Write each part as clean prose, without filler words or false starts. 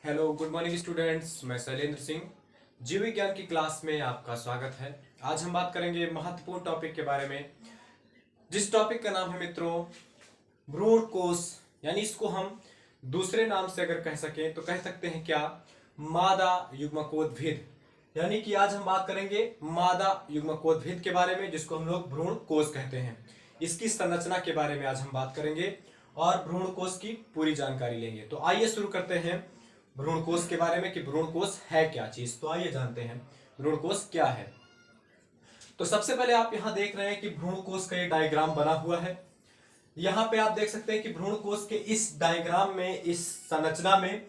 Hello good morning students, मैं शैलेंद्र सिंह। जीव विज्ञान की क्लास में आपका स्वागत है। आज हम बात करेंगे महत्वपूर्ण टॉपिक के बारे में, जिस टॉपिक का नाम है मित्रों भ्रूण कोश। यानी इसको हम दूसरे नाम से अगर कह सकें तो कह सकते हैं क्या, मादा युग्मकोद्भिद। यानी कि आज हम बात करेंगे मादा युग्मकोद्भिद के बारे में, जिसको हम लोग भ्रूण कोश कहते हैं। इसकी संरचना के बारे में आज हम बात करेंगे और भ्रूण कोश की पूरी जानकारी लेंगे। तो आइए शुरू करते हैं भ्रूण कोश के बारे में कि भ्रूण कोश है क्या चीज। तो आइए जानते हैं भ्रूण कोश क्या है। तो सबसे पहले आप यहां देख रहे हैं कि भ्रूण कोश का ये डायग्राम बना हुआ है। यहां पे आप देख सकते हैं कि भ्रूण कोश के इस डायग्राम में, इस संरचना में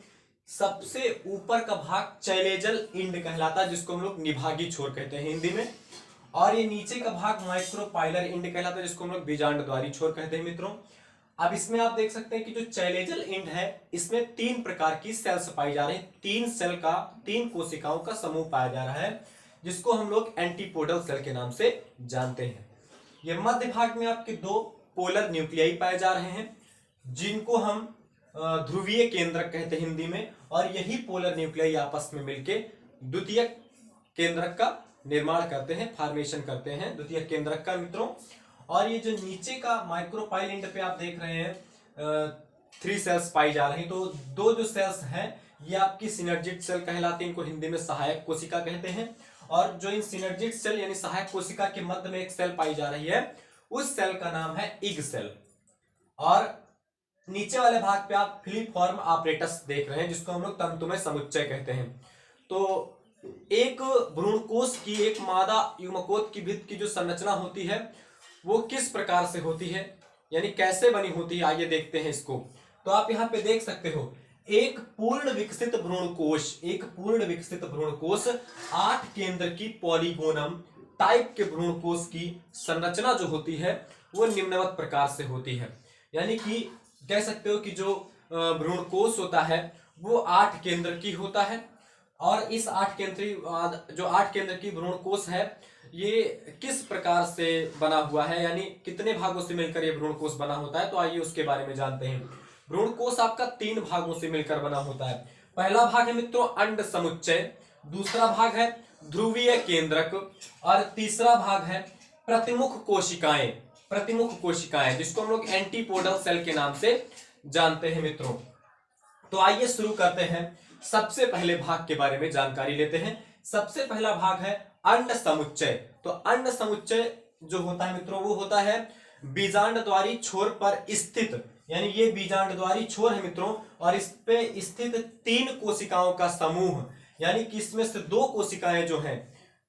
सबसे ऊपर का भाग चैलेजल इंड कहलाता है, जिसको हम लोग निभागी छोर कहते हैं हिंदी में। और ये नीचे का भाग माइक्रोपाइलर इंड कहलाता है, जिसको हम लोग बीजांडद्वारी छोर कहते हैं मित्रों। अब इसमें आप देख सकते हैं कि जो चैलेजल इंड है, इसमें 3 प्रकार की सेल्स पाई जा रही हैं। 3 कोशिकाओं का समूह पाया जा रहा है, जिसको हम लोग एंटीपोडल सेल के नाम से जानते हैं। ये मध्य भाग में आपके 2 पोलर न्यूक्लियाई पाए जा रहे हैं, जिनको हम ध्रुवीय केंद्रक कहते हैं हिंदी में। और यही पोलर न्यूक्लियाई आपस में मिलकर द्वितीयक केंद्रक का निर्माण करते हैं, फॉर्मेशन करते हैं द्वितीयक केंद्रक का मित्रों। और ये जो नीचे का माइक्रोपाइल इंड पे आप देख रहे हैं 3 सेल्स पाई जा रही हैं। तो 2 जो सेल्स हैं ये आपकी सिनर्जिड सेल कहलाती है, इनको हिंदी में सहायक कोशिका कहते हैं। और जो इन सिनर्जिड सेल यानी सहायक कोशिका के मध्य में एक सेल पाई जा रही है, उस सेल का नाम है इग सेल। और नीचे वाले भाग पे आप फिलीफॉर्म आपरेटस देख रहे हैं, जिसको हम लोग तंतुमय समुच्चय कहते हैं। तो एक भ्रूणकोश की, एक मादा युग्मकोश की भित्त की जो संरचना होती है वो किस प्रकार से होती है, यानी कैसे बनी होती है, आइए देखते हैं इसको। तो आप यहाँ पे देख सकते हो एक पूर्ण विकसित भ्रूणकोश 8 केंद्र की पॉलीगोनम टाइप के भ्रूणकोश की संरचना जो होती है वो निम्नवत प्रकार से होती है। यानी कि कह सकते हो कि जो भ्रूणकोश होता है वो 8 केंद्र की होता है। और इस 8 केंद्र की भ्रूणकोश है, ये किस प्रकार से बना हुआ है, यानी कितने भागों से मिलकर ये भ्रूणकोश बना होता है। तो आइए उसके बारे में जानते हैं। भ्रूणकोश आपका 3 भागों से मिलकर बना होता है। पहला भाग है मित्रों अंड समुच्चय, दूसरा भाग है ध्रुवीय केंद्रक, और तीसरा भाग है प्रतिमुख कोशिकाएं, जिसको हम लोग एंटीपोडल सेल के नाम से जानते हैं मित्रों। तो आइए शुरू करते हैं, सबसे पहले भाग के बारे में जानकारी लेते हैं। सबसे पहला भाग है अंड समुच्चय। तो अंड समुच्चय जो होता है मित्रों वो होता है बीजांडद्वारी छोर पर स्थित, यानी ये बीजांडद्वारी छोर है मित्रों, और इस पे स्थित 3 कोशिकाओं का समूह। यानी कि इसमें से 2 कोशिकाएं जो हैं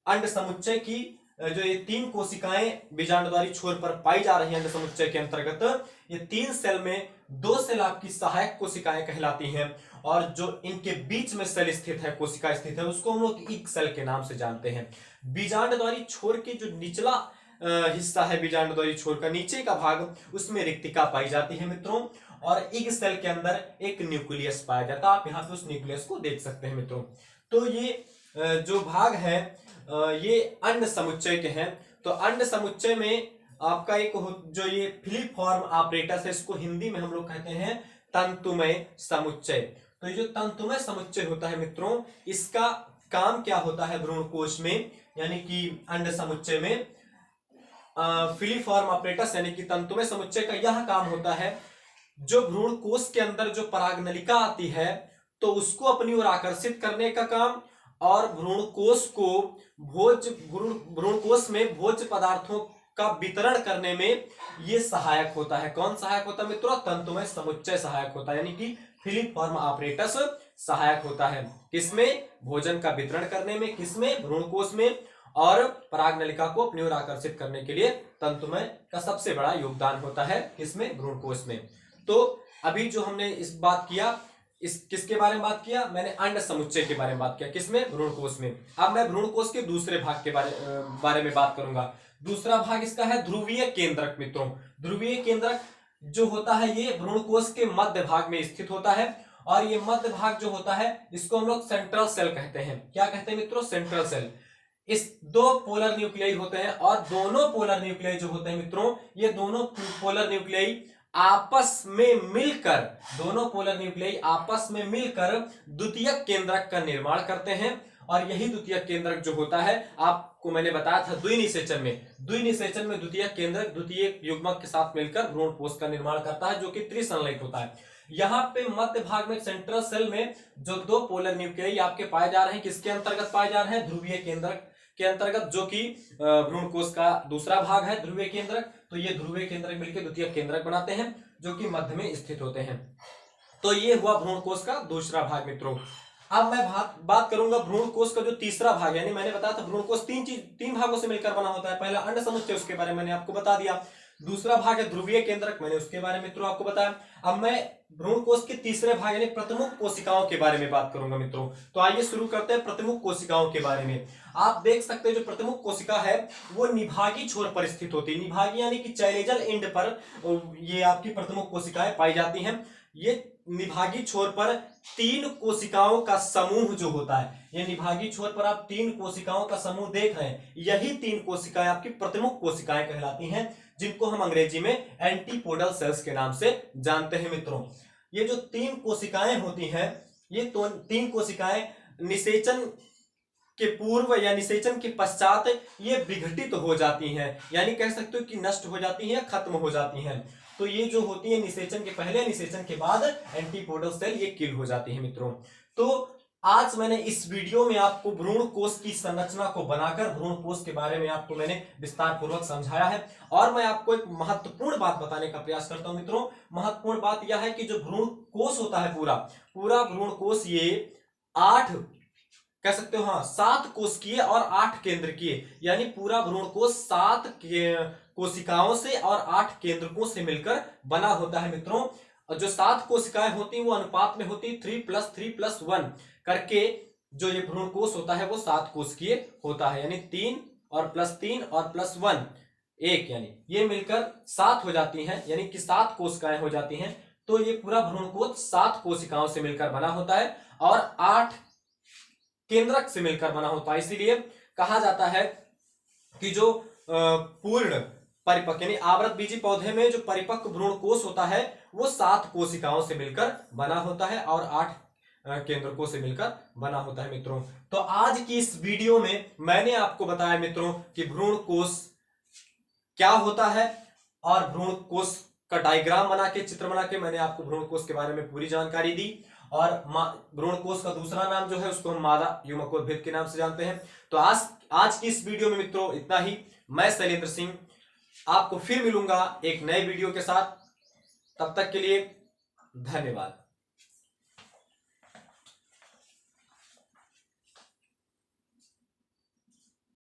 अंड समुच्चय की, जो ये 3 कोशिकाएं बीजांडद्वारी छोर पर पाई जा रही हैं अंड समुच्चय के अंतर्गत, ये 3 सेल में 2 सेल आपकी सहायक कोशिकाएं कहलाती हैं। और जो इनके बीच में सेल स्थित है, कोशिका स्थित है, उसको हम लोग इग सेल के नाम से जानते हैं। बीजांडद्वारी छोर के जो निचला हिस्सा है, बीजांडद्वारी छोर का नीचे का भाग, उसमें रिक्तिका पाई जाती है मित्रों। और इग सेल के अंदर एक न्यूक्लियस पाया जाता है, आप यहाँ पे उस न्यूक्लियस को देख सकते हैं मित्रों। तो ये जो भाग है ये अंड समुच्चय के हैं। तो अंड समुच्चय में आपका एक जो ये फिलीफॉर्म आपरेटस है, इसको हिंदी में हम लोग कहते हैं तंतुमय समुच्चय। तो ये जो तंतुमय समुच्चय होता है मित्रों, इसका काम क्या होता है भ्रूणकोश में, यानी कि अंड समुच्चय में फिलीफॉर्म आपरेटस यानी कि तंतुमय समुच्चय का यह काम होता है, जो भ्रूणकोश के अंदर जो परागनलिका आती है तो उसको अपनी ओर आकर्षित करने का काम, और भ्रूणकोश में भोज्य पदार्थों का वितरण करने में ये सहायक होता है। कौन सहायक होता है मित्रों? तंतुमय समुच्चय सहायक होता है, यानी कि फिलीफॉर्म आपरेटस सहायक होता है। किसमें? भोजन का वितरण करने में। किसमें? भ्रूणकोश में। और परागनलिका को अपनी ओर आकर्षित करने के लिए तंतुमय का सबसे बड़ा योगदान होता है। किसमें? भ्रूणकोश में। तो अभी जो हमने इस बात किया, इस किसके बारे में बात किया? मैंने अंड समुच्चय के बारे में बात किया। किसमें? भ्रूणकोश में। अब मैं भ्रूणकोश के दूसरे भाग के बारे में बात करूंगा। दूसरा भाग इसका है ध्रुवीय केंद्रक मित्रों। ध्रुवीय केंद्रक जो होता है ये भ्रूणकोश के मध्य भाग में स्थित होता है। और ये मध्य भाग जो होता है इसको हम लोग सेंट्रल सेल कहते हैं। क्या कहते हैं मित्रों? Central cell. इस 2 पोलर न्यूक्लियाई होते हैं, और दोनों पोलर न्यूक्लियाई जो होते हैं मित्रों, ये दोनों पोलर न्यूक्लियाई आपस में मिलकर, दोनों पोलर न्यूक्लियाई आपस में मिलकर द्वितीयक केंद्रक का निर्माण करते हैं। और यही द्वितीयक केंद्रक जो होता है, आपको मैंने बताया था द्विनिषेचन में द्वितीयक केंद्रक द्वितीयक युग्मक के साथ मिलकर भ्रूण कोश का निर्माण करता है, जो कि त्रिसंलयित होता है। यहाँ पे मध्य भाग में सेंट्रल सेल में जो दो पोलर न्यूक्लियाई आपके पाए जा रहे हैं, किसके अंतर्गत पाए जा रहे हैं? ध्रुवीय केंद्रक के अंतर्गत, जो कि भ्रूण कोश का दूसरा भाग है ध्रुवीय केंद्रक। तो ये ध्रुवीय केंद्रक मिलकर द्वितीयक केंद्रक बनाते हैं, जो कि मध्य में स्थित होते हैं। तो ये हुआ भ्रूण कोश का दूसरा भाग मित्रों। अब मैं बात करूंगा भ्रूण कोश का जो तीसरा भाग, यानी मैंने बताया था भ्रूण कोश तीन भागों से मिलकर बना होता है। पहला अंड समुच्चय, उसके बारे में मैंने आपको बता दिया। दूसरा भाग है ध्रुवीय केंद्रक, मैंने उसके बारे में मित्रों आपको बताया। अब मैं भ्रूण कोश के तीसरे भाग यानी प्रतिमुख कोशिकाओं के बारे में बात करूंगा मित्रों। तो आइए शुरू करते हैं प्रतिमुख कोशिकाओं के बारे में। आप देख सकते हैं जो प्रतिमुख कोशिका है वो निभागी छोर पर स्थित होती है। निभागी यानी कि चैलेजल एंड पर ये आपकी प्रतिमुख कोशिकाएं पाई जाती हैं। ये निभागी छोर पर तीन कोशिकाओं का समूह जो होता है, ये निभागी छोर पर आप तीन कोशिकाओं का समूह देख रहे हैं, यही तीन कोशिकाएं आपकी प्रतिमुख कोशिकाएं कहलाती हैं, जिनको हम अंग्रेजी में एंटीपोडल सेल्स के नाम से जानते हैं मित्रों। ये जो तीन कोशिकाएं होती हैं, ये तो तीन कोशिकाएं निषेचन के पूर्व या निषेचन के पश्चात ये विघटित हो जाती हैं, यानी कह सकते हो कि नष्ट हो जाती हैं, खत्म हो जाती हैं। तो ये जो होती है निषेचन के पहले, निषेचन के बाद एंटीपोडल सेल ये किल हो जाती है मित्रों। तो आज मैंने इस वीडियो में आपको भ्रूण कोश की संरचना को बनाकर भ्रूण कोश के बारे में आपको मैंने विस्तार पूर्वक समझाया है। और मैं आपको एक महत्वपूर्ण बात बताने का प्रयास करता हूं मित्रों। महत्वपूर्ण बात यह है कि जो भ्रूण कोश होता है पूरा भ्रूण कोश ये 8 कह सकते हो, हाँ 7 कोशिकीय और 8 केंद्रकीय, यानी पूरा भ्रूण कोश 7 कोशिकाओं से और 8 केंद्रकों से मिलकर बना होता है मित्रों। और जो 7 कोशिकाएं होती हैं वो अनुपात में होती 3+3+1 करके, जो ये भ्रूण कोश होता है वो 7 कोशिकीय होता है, यानी 3 और +3 और +1 1, यानी ये मिलकर 7 हो जाती हैं, यानी कि 7 कोशिकाएं हो जाती हैं। तो ये पूरा भ्रूण कोश 7 कोशिकाओं से मिलकर बना होता है और 8 केंद्रक से मिलकर बना होता है। इसीलिए कहा जाता है कि जो पूर्ण परिपक्व यानी आवृत बीजी पौधे में जो परिपक्व भ्रूण कोश होता है वो 7 कोशिकाओं से मिलकर बना होता है और 8 केंद्रकों से मिलकर बना होता है मित्रों। तो आज की इस वीडियो में मैंने आपको बताया मित्रों कि भ्रूण कोश क्या होता है, और भ्रूण कोश का डायग्राम बना के, चित्र बना के मैंने आपको भ्रूण कोश के बारे में पूरी जानकारी दी। और भ्रूण कोश का दूसरा नाम जो है उसको हम मादा युग्मकोद्भिद के नाम से जानते हैं। तो आज की इस वीडियो में मित्रों इतना ही। मैं शैलेंद्र सिंह आपको फिर मिलूंगा एक नए वीडियो के साथ। तब तक के लिए धन्यवाद।